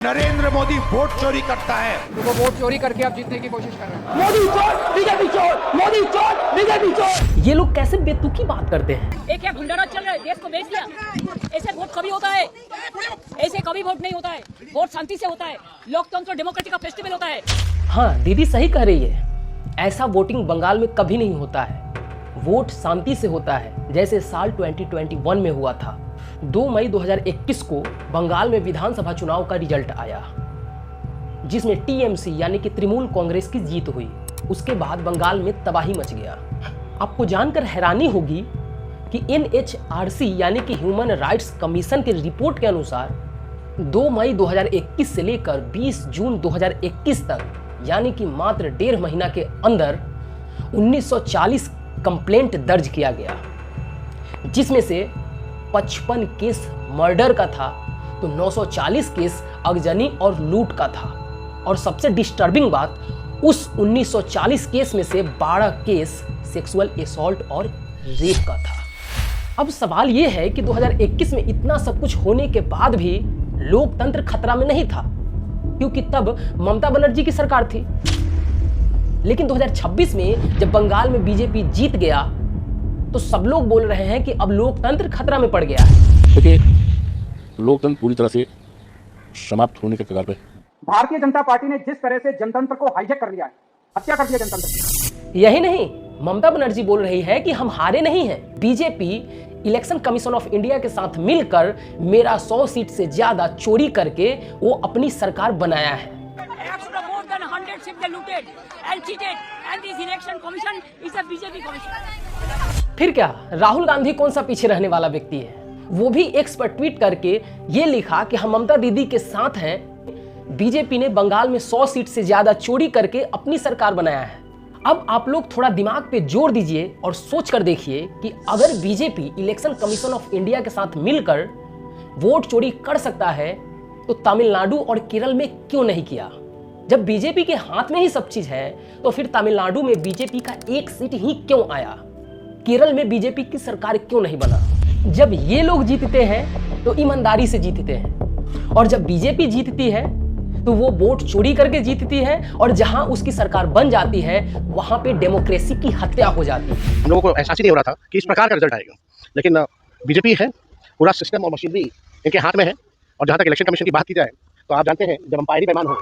Narendra Modi vote चोरी करता है। तो वो वोट चोरी करके आप जीतने की कोशिश कर रहे हैं। मोदी चोर, बीजेपी चोर, मोदी चोर, बीजेपी चोर। ये लोग कैसे बेतुकी बात करते हैं। एक क्या गुंडाराज चल रहा है, देश को बेच दिया। ऐसे वोट कभी होता है, ऐसे कभी वोट नहीं होता है। वोट शांति से होता है, लोकतंत्र डेमोक्रेसी का फेस्टिवल होता है। हाँ, दीदी सही कह रही है। ऐसा वोटिंग बंगाल में कभी नहीं होता है। वोट शांति से होता है, जैसे साल 2021 में हुआ था। 2 मई 2021 को बंगाल में विधानसभा चुनाव का रिजल्ट आया, जिसमें टीएमसी यानी कि तृणमूल कांग्रेस की जीत हुई। उसके बाद बंगाल में तबाही मच गया। आपको जानकर हैरानी होगी कि एनएचआरसी यानी कि ह्यूमन राइट्स कमीशन की रिपोर्ट के अनुसार 2 मई 2021 से लेकर 20 जून 2021 तक, यानी कि मात्र 1.5 महीना के अंदर 1940 कंप्लेंट दर्ज किया गया, जिसमें से 55 केस मर्डर का था तो 940 केस अगजनी और लूट का था। और सबसे डिस्टर्बिंग बात, उस 1940 केस में से 12 केस सेक्सुअल असॉल्ट और रेप का था। अब सवाल यह है कि 2021 में इतना सब कुछ होने के बाद भी लोकतंत्र खतरा में नहीं था, क्योंकि तब ममता बनर्जी की सरकार थी। लेकिन 2026 में जब बंगाल में बीजेपी जीत गया तो सब लोग बोल रहे हैं कि अब लोकतंत्र खतरा में पड़ गया है। देखिए, लोकतंत्र पूरी तरह से समाप्त होने के कगार पे। भारतीय जनता पार्टी ने जिस तरह से जनतंत्र को हाईजैक कर लिया है, हत्या कर दिया जनतंत्र की। यही नहीं, ममता बनर्जी बोल रही है कि हम हारे नहीं हैं। BJP election commission of India के साथ मिलकर मेरा 100 सीट से ज्यादा चोरी करके वो अपनी सरकार बनाया है। फिर क्या, राहुल गांधी कौन सा पीछे रहने वाला व्यक्ति है? वो भी एक्स पर ट्वीट करके ये लिखा कि हम ममता दीदी के साथ हैं। बीजेपी ने बंगाल में 100 सीट से ज्यादा चोरी करके अपनी सरकार बनाया है। अब आप लोग थोड़ा दिमाग पे जोर दीजिए और सोच कर देखिए कि अगर BJP election commission of India के साथ मिलकर वोट चोरी कर सकता है तो तमिलनाडु और केरल में क्यों नहीं किया? जब बीजेपी के हाथ में ही सब चीज है तो फिर तमिलनाडु में बीजेपी का 1 सीट ही क्यों आया? केरल में बीजेपी की सरकार क्यों नहीं बना? जब ये लोग जीतते हैं तो ईमानदारी से जीतते हैं, और जब बीजेपी जीतती है तो वो वोट चोरी करके जीतती है, और जहां उसकी सरकार बन जाती है वहां पे डेमोक्रेसी की हत्या हो जाती है। हम लोगों को एहसास ही नहीं हो रहा था कि इस प्रकार का रिजल्ट आएगा, लेकिन बीजेपी है, पूरा सिस्टम और मशीनरी इनके हाथ में है। और जहां तक इलेक्शन कमीशन की बात की जाए तो आप जानते हैं, जब अंपायरी बेईमान हो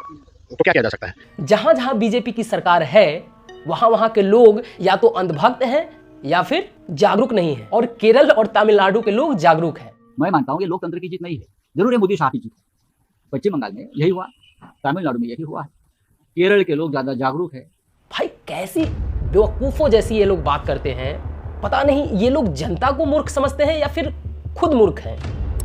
तो क्या किया जा सकता है। जहां जहां बीजेपी की सरकार है वहां वहां के लोग या तो अंधभक्त हैं या फिर जागरूक नहीं है, और केरल और तमिलनाडु के लोग जागरूक हैं। मैं मानता हूं कि लोकतंत्र की जीत नहीं है, जरूर है मोदी शाह की जीत। पश्चिम बंगाल में यही हुआ, तमिलनाडु में यही हुआ है, केरल के लोग ज्यादा जागरूक है। भाई कैसी बेवकूफों जैसी ये लोग बात करते हैं। पता नहीं ये लोग जनता को मूर्ख समझते हैं या फिर खुद मूर्ख हैं।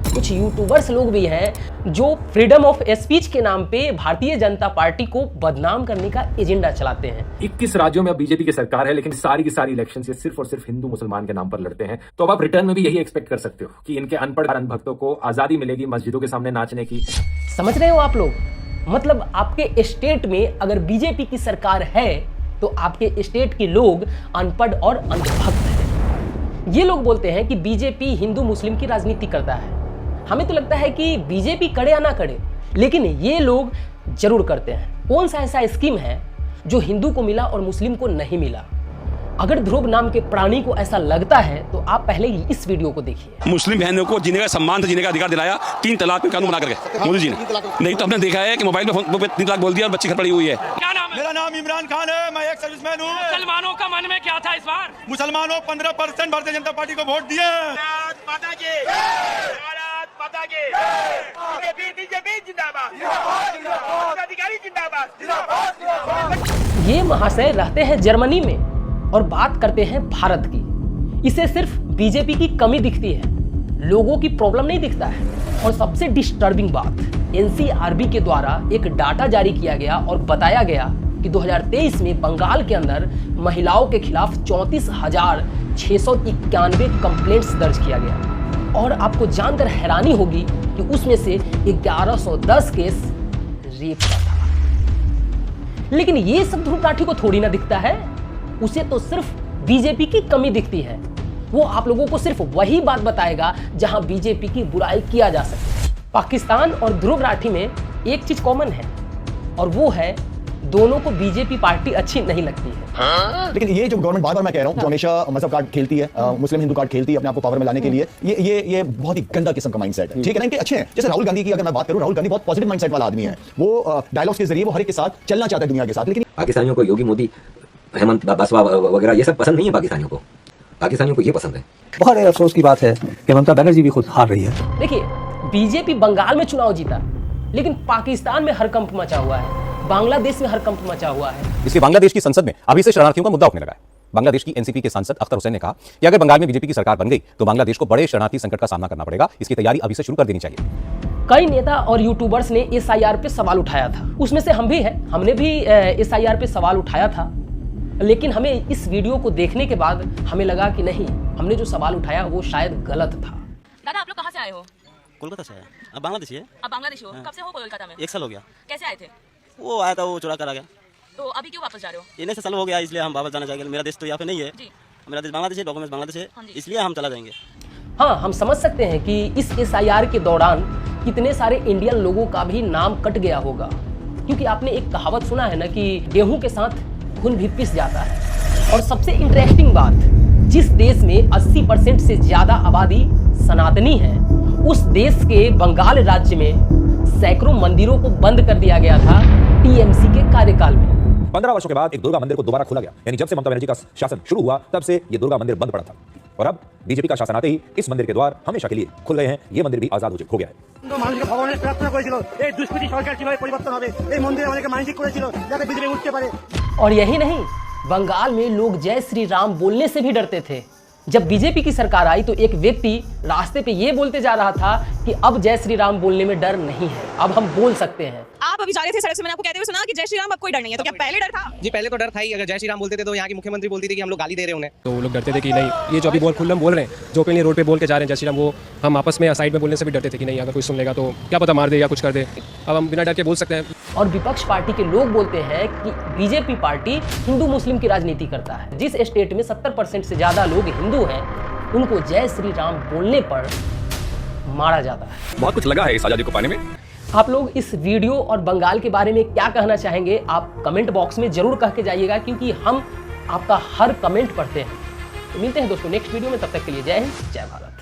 कुछ यूट्यूबर्स लोग भी हैं जो फ्रीडम ऑफ स्पीच के नाम पे भारतीय जनता पार्टी को बदनाम करने का एजेंडा चलाते हैं। 21 राज्यों में अब बीजेपी की सरकार है, लेकिन सारी की सारी इलेक्शन से सिर्फ और सिर्फ हिंदू मुसलमान के नाम पर लड़ते हैं। तो अब आप रिटर्न में भी यही एक्सपेक्ट कर सकते हो कि इनके अनपढ़ अंधभक्तों को आजादी मिलेगी मस्जिदों के सामने नाचने की। समझ रहे हो आप लोग? मतलब आपके स्टेट में अगर बीजेपी की सरकार है तो आपके स्टेट के लोग अनपढ़ और अंधभक्त हैं। ये लोग बोलते हैं कि बीजेपी हिंदू मुस्लिम की राजनीति करता है। हमें तो लगता है कि बीजेपी करे या ना करे, लेकिन ये लोग जरूर करते हैं। कौन सा ऐसा स्कीम है जो हिंदू को मिला और मुस्लिम को नहीं मिला? अगर ध्रुव नाम के प्राणी को ऐसा लगता है तो आप पहले इस वीडियो को देखिए। मुस्लिम बहनों को जीने का सम्मान से जीने का अधिकार दिलाया 3 तलाक पे कानून बना करके मोदी जी ने। नहीं तो हमने देखा है कि मोबाइल पे 3 तलाक बोल दिया और बच्ची घर पड़ी हुई है। क्या नाम है? मेरा नाम इमरान खान है, मैं एक सर्विसमैन हूँ। मुसलमानों का मन में क्या था इस बार? मुसलमानों 15% भारतीय जनता पार्टी को वोट दिया। ये महाशय रहते हैं जर्मनी में और बात करते हैं भारत की। इसे सिर्फ बीजेपी की कमी दिखती है, लोगों की प्रॉब्लम नहीं दिखता है। और सबसे डिस्टर्बिंग बात, एनसीआरबी के द्वारा एक डाटा जारी किया गया और बताया गया कि 2023 में बंगाल के अंदर महिलाओं के खिलाफ 34,691 कंप्लेंट्स दर्ज किया गया। और आपको जानकर हैरानी होगी कि उसमें से 1110 केस रेप का था। लेकिन ये सब ध्रुव राठी को थोड़ी ना दिखता है, उसे तो सिर्फ बीजेपी की कमी दिखती है। वो आप लोगों को सिर्फ वही बात बताएगा जहां बीजेपी की बुराई किया जा सके। पाकिस्तान और ध्रुव राठी में एक चीज कॉमन है और वो है दोनों को बीजेपी पार्टी अच्छी नहीं लगती है। लेकिन ये जो गवर्नमेंट बार बार मैं कह रहा हूँ जो हमेशा मजहब कार्ड खेलती है, मुस्लिम हिंदू कार्ड खेलती है अपने आप को पावर में लाने के लिए, ये बहुत ही गंदा किस्म का माइंडसेट है। ठीक है ना, इनके अच्छे हैं। जैसे राहुल गांधी की अगर मैं बात करूँ, राहुल गांधी बहुत पॉजिटिव माइंडसेट वाला आदमी है। वो डायलॉग्स के जरिए वो हर एक के साथ चलना चाहता है दुनिया के साथ। लेकिन पाकिस्तानियों को योगी मोदी, हेमंत बासवा वगैरह ये सब पसंद नहीं है पाकिस्तानियों को। पाकिस्तानियों को ये पसंद है। बहुत अफसोस की बात है कि ममता बनर्जी भी खुद हार रही है। देखिए, बीजेपी बंगाल में चुनाव जीता, लेकिन पाकिस्तान में हरकंप मचा हुआ है, बांग्लादेश में हरकंप मचा हुआ है। इसलिए बांग्लादेश की संसद में अभी से शरणार्थियों का मुद्दा उठने लगा है। बांग्लादेश की एनसीपी के सांसद अख्तर हुसैन ने कहा कि अगर बंगाल में बीजेपी की सरकार बन गई तो बांग्लादेश को बड़े शरणार्थी संकट का सामना करना पड़ेगा। इसकी तैयारी अभी से शुरू कर देनी चाहिए। कई नेता और यूट्यूबर्स ने एसआईआर पे सवाल उठाया था, उसमें से हम भी हैं। हमने भी एसआईआर पे सवाल उठाया था, लेकिन हमें इस वीडियो को देखने के बाद हमें लगा कि नहीं, हमने जो सवाल उठाया वो शायद गलत था। दादा, आप लोग कहाँ से आए हो? कोलकाता से आया। अब बांग्लादेशी है। अब बांग्लादेश हो? कब से हो कोलकाता में? 1 साल हो गया। कैसे आए थे? वो आया था, वो चुरा कर आ गया। तो अभी क्यों वापस जा रहे हो? इन्हें से साल हो गया, इसलिए हम वापस जाना चाहेंगे। मेरा देश तो यहाँ पे नहीं है। मेरा देश बांग्लादेश है, डॉक्यूमेंट्स बांग्लादेश है, इसलिए हम चला जाएंगे। हाँ, हम समझ सकते हैं कि इस एसआईआर के दौरान कितने सारे इंडियन लोगों का भी नाम कट गया होगा, क्योंकि आपने एक कहावत सुना है ना कि गेहूं के साथ खून भी पिस जाता है। और सबसे इंटरेस्टिंग बात, जिस देश में 80% से ज्यादा आबादी सनातनी है, उस देश के बंगाल राज्य में सैकड़ों मंदिरों को बंद कर दिया गया था टीएमसी के कार्यकाल में। 15 वर्षों के बाद एक दुर्गा मंदिर को दोबारा खोला गया। यानी जब से ममता बनर्जी का शासन शुरू हुआ तब से ये दुर्गा मंदिर बंद पड़ा था, और अब बीजेपी का शासन आते ही इस मंदिर के द्वार हमेशा के लिए खुल गए हैं। ये मंदिर भी आजाद हो गया है। ভগবানের প্রার্থনা করেছিল এই দুষ্কৃতী সরকার কিভাবে পরিবর্তন হবে, এই মন্দিরে অনেকে মানসিক করেছিল যাতে বিজেপি উঠতে পারে। और यही नहीं, बंगाल में लोग जय श्री राम बोलने से भी डरते थे। जब बीजेपी की सरकार आई तो एक व्यक्ति रास्ते पे ये बोलते जा रहा था कि अब जय श्री राम बोलने में डर नहीं है, अब हम बोल सकते हैं। आप अभी जा रहे थे सड़क से, मैंने आपको कहते हुए सुना कि जय श्री राम अब कोई डर नहीं है, तो क्या पहले डर था? जी पहले तो डर था ही। अगर जय श्री राम बोलते थे तो यहाँ की मुख्यमंत्री बोलती थी कि हम लोग गाली दे रहे हैं उन्हें, तो वो लोग डरते थे कि नहीं, ये जो अभी खुल्लम बोल रहे हैं, जो पहले रोड पे बोल के जा रहे हैं जय श्री राम, वो हम आपस में साइड में बोलने से भी डरते थे कि नहीं, अगर कोई सुन लेगा तो क्या पता मार दे या कुछ कर दे। अब हम बिना डर के बोल सकते हैं। और विपक्ष पार्टी के लोग बोलते हैं कि बीजेपी पार्टी हिंदू मुस्लिम की राजनीति करता है। जिस स्टेट में 70% से ज्यादा लोग हिंदू हैं, उनको जय श्री राम बोलने पर मारा जाता है। बहुत कुछ लगा है इस आजादी को पाने में। आप लोग इस वीडियो और बंगाल के बारे में क्या कहना चाहेंगे, आप कमेंट बॉक्स में जरूर कह के जाइएगा, क्योंकि हम आपका हर कमेंट पढ़ते हैं। तो मिलते हैं दोस्तों नेक्स्ट वीडियो में, तब तक के लिए जय हिंद, जय भारत।